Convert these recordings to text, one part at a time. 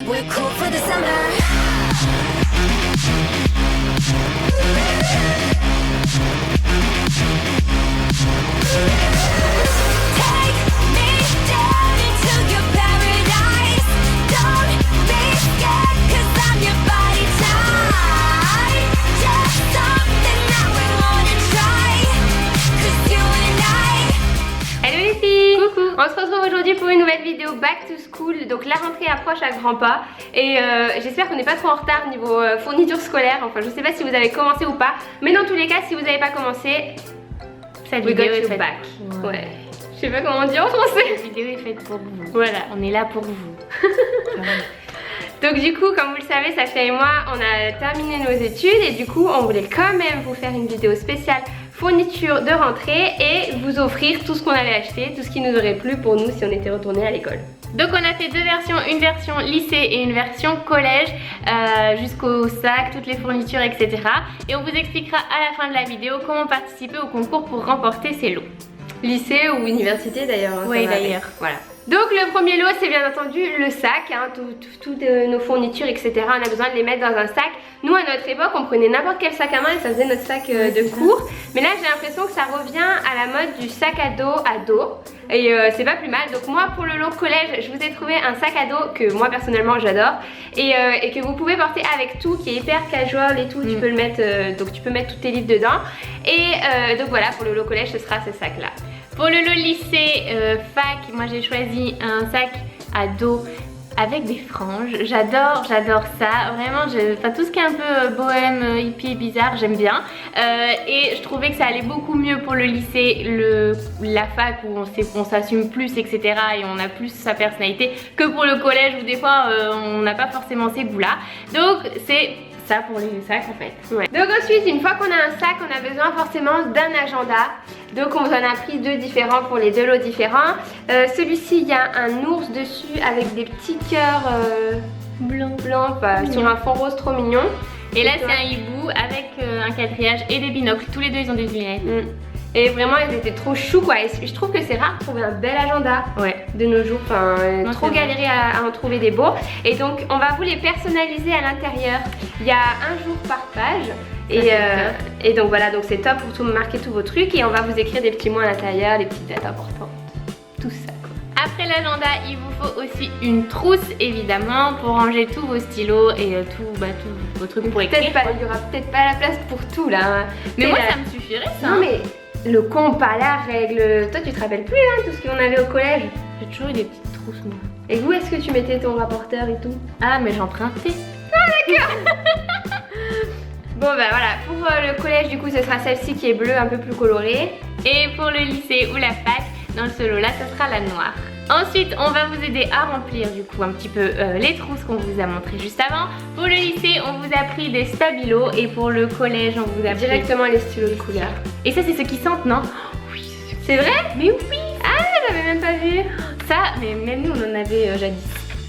we're cool for the summer. Take me down into your paradise. Don't be scared, 'cause I'm your body type. Just something that we wanna try, 'cause you and I. Hello les filles. Coucou. On se retrouve aujourd'hui pour une nouvelle vidéo Back to School. Donc la rentrée approche à grands pas et j'espère qu'on n'est pas trop en retard niveau fourniture scolaire. Enfin je sais pas si vous avez commencé ou pas, mais dans tous les cas si vous n'avez pas commencé, cette vidéo est faite. Back. Ouais. Je sais pas comment on dit en français. Cette vidéo est faite pour vous. Voilà. On est là pour vous. Donc du coup, comme vous le savez, Safia et moi, on a terminé nos études et du coup, on voulait quand même vous faire une vidéo spéciale fourniture de rentrée et vous offrir tout ce qu'on avait acheté, tout ce qui nous aurait plu pour nous si on était retourné à l'école. Donc on a fait deux versions, une version lycée et une version collège, jusqu'au sac, toutes les fournitures, etc. Et on vous expliquera à la fin de la vidéo comment participer au concours pour remporter ces lots. Lycée ou université d'ailleurs. Oui d'ailleurs. Voilà. Donc le premier lot c'est bien entendu le sac, hein, toutes nos fournitures etc. On a besoin de les mettre dans un sac. Nous à notre époque on prenait n'importe quel sac à main et ça faisait notre sac de cours. Mais là j'ai l'impression que ça revient à la mode du sac à dos et c'est pas plus mal. Donc moi pour le lot collège je vous ai trouvé un sac à dos que moi personnellement j'adore et que vous pouvez porter avec tout, qui est hyper casual et tout. Tu peux le mettre, donc tu peux mettre tous tes livres dedans et donc voilà, pour le lot collège ce sera ce sac là. Pour le lot lycée fac, moi j'ai choisi un sac à dos avec des franges. J'adore ça. Vraiment, enfin, tout ce qui est un peu bohème, hippie, bizarre, j'aime bien. Et je trouvais que ça allait beaucoup mieux pour le lycée, la fac où on s'assume plus, etc. Et on a plus sa personnalité que pour le collège où des fois on n'a pas forcément ces goûts-là. Donc c'est ça pour les sacs en fait. Ouais. Donc ensuite, une fois qu'on a un sac, on a besoin forcément d'un agenda. Donc on vous en a pris deux différents pour les deux lots différents. Celui-ci, il y a un ours dessus avec des petits cœurs blancs sur un fond rose trop mignon. Et là c'est un hibou avec un quadrillage et des binocles. Tous les deux ils ont des lunettes. Et vraiment ils étaient trop choux quoi. Et je trouve que c'est rare de trouver un bel agenda de nos jours. Enfin, trop galéré à en trouver des beaux. Et donc on va vous les personnaliser à l'intérieur. Il y a un jour par page. Et donc voilà, donc c'est top pour tout marquer tous vos trucs. Et on va vous écrire des petits mots à l'intérieur, des petites dates importantes. Tout ça quoi. Après l'agenda, il vous faut aussi une trousse évidemment pour ranger tous vos stylos et tous vos trucs pour écrire. Il y aura peut-être pas la place pour tout là. Hein. Mais moi ça me suffirait ça. Non mais le compas, la règle, toi tu te rappelles plus hein, tout ce qu'on avait au collège. J'ai toujours eu des petites trousses moi. Et où est-ce que tu mettais ton rapporteur et tout? Ah mais j'empruntais. Ah d'accord. Bon bah voilà, pour le collège du coup ce sera celle-ci qui est bleue un peu plus colorée. Et pour le lycée ou la fac, dans ce lot là, ça sera la noire. Ensuite, on va vous aider à remplir du coup un petit peu les trousses qu'on vous a montré juste avant. Pour le lycée, on vous a pris des stabilos et pour le collège, on vous a pris directement les stylos de couleur. Et ça, c'est ceux qui sentent, non? Oui, c'est vrai? Mais oui! Ah, j'avais même pas vu. Ça, mais même nous, on en avait jadis.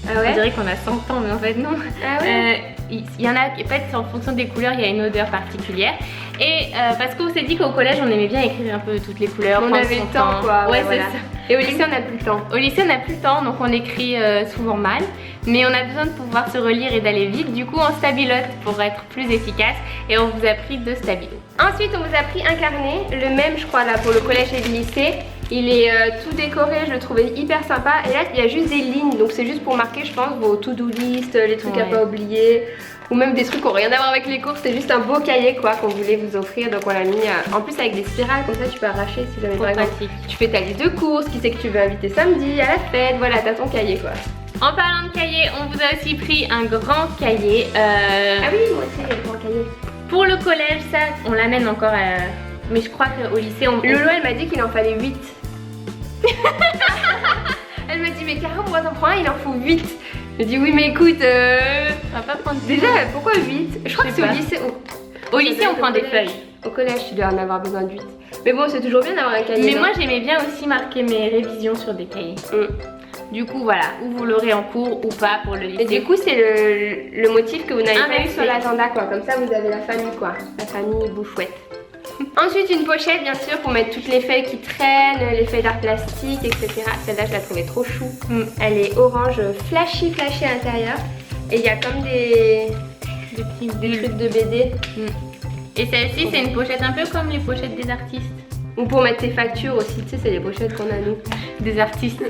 Ah ouais? On dirait qu'on a 100 ans, mais en fait non. Ah ouais? Il y en a, en fait, en fonction des couleurs, il y a une odeur particulière. Et parce qu'on s'est dit qu'au collège, on aimait bien écrire un peu toutes les couleurs. On avait le temps quoi. Ouais, voilà. c'est ça. Et au lycée, on n'a plus le temps. Au lycée, on n'a plus le temps, donc on écrit souvent mal. Mais on a besoin de pouvoir se relire et d'aller vite. Du coup, on stabilote pour être plus efficace. Et on vous a pris 2 stabilos. Ensuite, on vous a pris un carnet, le même je crois là pour le collège et le lycée. Il est tout décoré, je le trouvais hyper sympa. Et là, il y a juste des lignes, donc c'est juste pour marquer, je pense, vos to-do list, les trucs à pas oublier. Ou même des trucs qui n'ont rien à voir avec les cours, c'est juste un beau cahier quoi qu'on voulait vous offrir. Donc on l'a mis en plus avec des spirales, comme ça tu peux arracher si jamais par exemple tu fais ta liste de courses, qui c'est que tu veux inviter samedi, à la fête, voilà, t'as ton cahier quoi. En parlant de cahier, on vous a aussi pris un grand cahier. Ah oui, moi aussi j'ai le grand cahier. Pour le collège, ça, on l'amène encore à... Mais je crois qu'au lycée, Lolo, elle m'a dit qu'il en fallait 8. Elle m'a dit, mais Caro, moi t'en prends un, il en faut 8. Je dis, oui, mais écoute, on va pas prendre... Déjà, pourquoi 8? Je crois que c'est au lycée. Au lycée, on prend des feuilles. Au collège, tu dois en avoir besoin de 8. Mais bon, c'est toujours bien d'avoir un cahier. Mais moi, j'aimais bien aussi marquer mes révisions sur des cahiers. Du coup, voilà, ou vous l'aurez en cours ou pas pour le lycée. Et du coup, c'est le motif que vous n'avez pas eu sur l'agenda, quoi. Comme ça, vous avez la famille, quoi. La famille bouchouette. Ensuite, une pochette, bien sûr, pour mettre toutes les feuilles qui traînent, les feuilles d'art plastique, etc. Celle-là, je la trouvais trop chou. Elle est orange flashy à l'intérieur. Et il y a comme des Des trucs de BD. Et celle-ci, c'est une pochette un peu comme les pochettes des artistes. Ou pour mettre tes factures aussi, tu sais, c'est les pochettes qu'on a nous. Des artistes.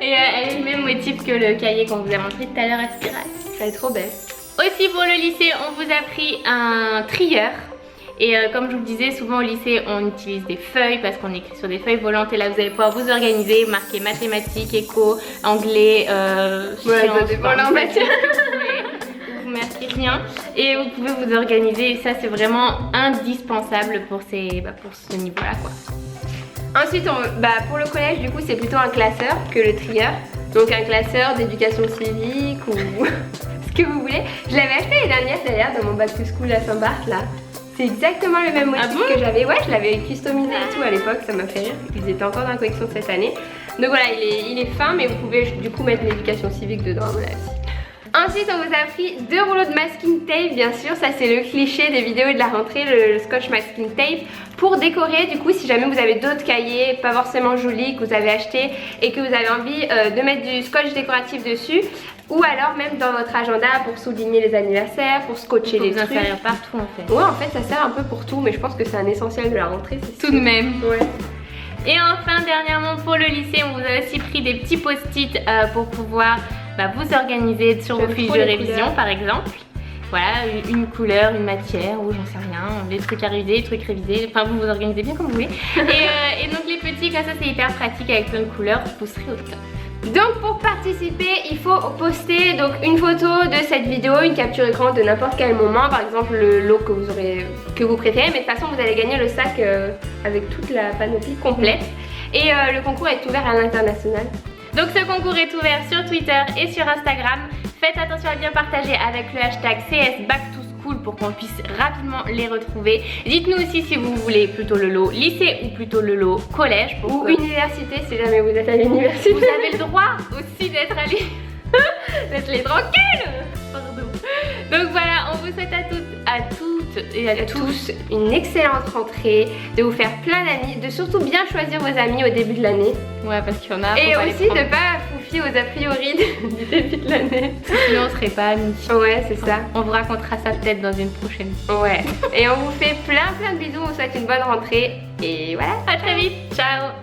Et elle est le même motif que le cahier qu'on vous a montré tout à l'heure à Spiral. Elle est trop belle. Aussi pour le lycée, on vous a pris un trieur. Et comme je vous le disais, souvent au lycée, on utilise des feuilles parce qu'on écrit sur des feuilles volantes. Et là, vous allez pouvoir vous organiser, marquer mathématiques, éco, anglais, sciences, ça dépend en matière. Vous marquez rien. Et vous pouvez vous organiser. Et ça, c'est vraiment indispensable pour ce niveau-là, quoi. Ensuite, pour le collège, du coup, c'est plutôt un classeur que le trieur. Donc un classeur d'éducation civique ou ce que vous voulez. Je l'avais acheté l'année dernière d'ailleurs dans mon back to school à Saint-Barth là. C'est exactement le même motif que j'avais. Ouais, je l'avais customisé et tout à l'époque, ça m'a fait rire. Ils étaient encore dans la collection de cette année. Donc voilà, il est fin, mais vous pouvez du coup mettre l'éducation civique dedans à mon avis. Ensuite, on vous a pris 2 rouleaux de masking tape, bien sûr. Ça, c'est le cliché des vidéos de la rentrée, le scotch masking tape. Pour décorer, du coup, si jamais vous avez d'autres cahiers, pas forcément jolis, que vous avez achetés et que vous avez envie de mettre du scotch décoratif dessus, ou alors même dans votre agenda pour souligner les anniversaires, pour scotcher les trucs. Ça sert partout en fait. Ouais, en fait, ça sert un peu pour tout, mais je pense que c'est un essentiel de la rentrée. Tout de même. Ouais. Et enfin, dernièrement, pour le lycée, on vous a aussi pris des petits post-it pour pouvoir vous organiser sur vos fiches de révision par exemple. Voilà, une couleur, une matière ou j'en sais rien, des trucs à réviser, des trucs révisés, enfin vous vous organisez bien comme vous voulez. Et donc les petits comme ça c'est hyper pratique avec plein de couleurs, vous serez au top. Donc pour participer, il faut poster donc une photo de cette vidéo, une capture écran de n'importe quel moment, par exemple le lot que vous préférez, mais de toute façon vous allez gagner le sac avec toute la panoplie complète. Et le concours est ouvert à l'international. Donc ce concours est ouvert sur Twitter et sur Instagram. Faites attention à bien partager avec le hashtag CSBackToSchool pour qu'on puisse rapidement les retrouver. Dites-nous aussi si vous voulez plutôt le lot lycée ou plutôt le lot collège. Ou université si jamais vous êtes à l'université. Vous avez le droit aussi d'être allé. Laisse-les tranquilles. Pardon. Donc voilà, on vous souhaite à toutes et à tous une excellente rentrée, de vous faire plein d'amis, de surtout bien choisir vos amis au début de l'année. Ouais, parce qu'il y en a. Et aussi de pas vous fier aux a priori du début de l'année. Sinon on serait pas amis. Ouais, c'est ça. On vous racontera ça peut-être dans une prochaine. Ouais. Et on vous fait plein de bisous, on vous souhaite une bonne rentrée. Et voilà, à très vite. Ciao.